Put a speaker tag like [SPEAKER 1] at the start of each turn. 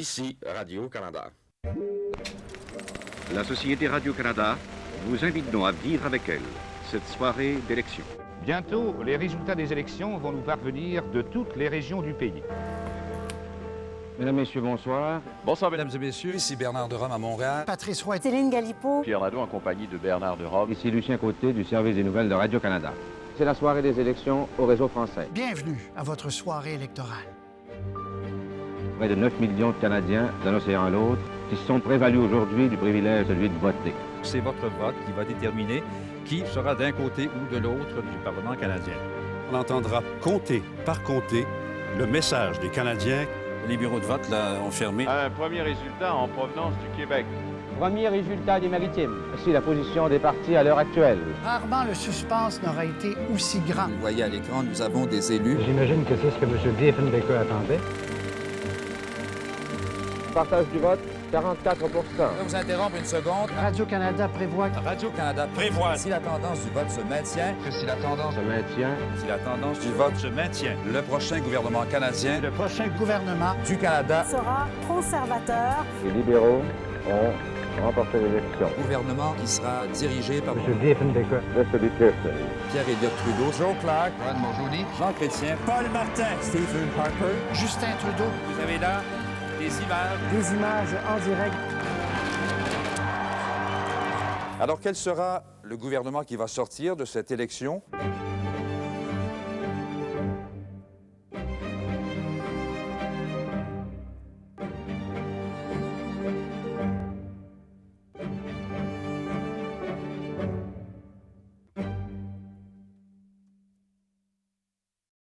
[SPEAKER 1] Ici Radio-Canada.
[SPEAKER 2] La Société Radio-Canada vous invite donc à vivre avec elle cette soirée d'élection.
[SPEAKER 3] Bientôt, les résultats des élections vont nous parvenir de toutes les régions du pays.
[SPEAKER 4] Mesdames, Messieurs, bonsoir.
[SPEAKER 5] Bonsoir, mesdames et messieurs. Ici Bernard de Rome à Montréal.
[SPEAKER 6] Patrice Roy, Céline Galipeau.
[SPEAKER 7] Pierre Nadeau en compagnie de Bernard de Rome.
[SPEAKER 4] Ici Lucien Côté du service des nouvelles de Radio-Canada. C'est la soirée des élections au réseau français.
[SPEAKER 6] Bienvenue à votre soirée électorale.
[SPEAKER 4] Près de 9 millions de Canadiens d'un océan à l'autre qui se sont prévalus aujourd'hui du privilège celui de voter.
[SPEAKER 8] C'est votre vote qui va déterminer qui sera d'un côté ou de l'autre du Parlement canadien.
[SPEAKER 9] On entendra comté par comté le message des Canadiens.
[SPEAKER 8] Les bureaux de vote là, ont fermé.
[SPEAKER 7] Un premier résultat en provenance du Québec.
[SPEAKER 4] Premier résultat des Maritimes. Voici la position des partis à l'heure actuelle.
[SPEAKER 6] Rarement le suspense n'aura été aussi grand.
[SPEAKER 5] Vous voyez à l'écran, nous avons des élus.
[SPEAKER 10] J'imagine que c'est ce que M. Diefenbaker attendait.
[SPEAKER 4] Partage du vote, 44%.
[SPEAKER 5] Je vais vous interrompre une seconde.
[SPEAKER 6] Radio-Canada prévoit...
[SPEAKER 5] Radio-Canada prévoit. Si la tendance du vote se maintient,
[SPEAKER 4] Si la tendance se maintient,
[SPEAKER 8] Si la tendance du vote se maintient,
[SPEAKER 5] le prochain gouvernement canadien
[SPEAKER 6] Le prochain gouvernement
[SPEAKER 5] du Canada,
[SPEAKER 11] sera conservateur.
[SPEAKER 4] les libéraux ont remporté l'élection.
[SPEAKER 5] gouvernement qui sera dirigé par
[SPEAKER 10] M. Diefenbaker.
[SPEAKER 4] De celui que
[SPEAKER 5] Pierre-Éliott Trudeau, Joe Clark, Jean Chrétien, Paul Martin, Stephen Harper.
[SPEAKER 6] Justin Trudeau.
[SPEAKER 8] vous avez là des images.
[SPEAKER 6] Des images en direct.
[SPEAKER 5] Alors, quel sera le gouvernement qui va sortir de cette élection?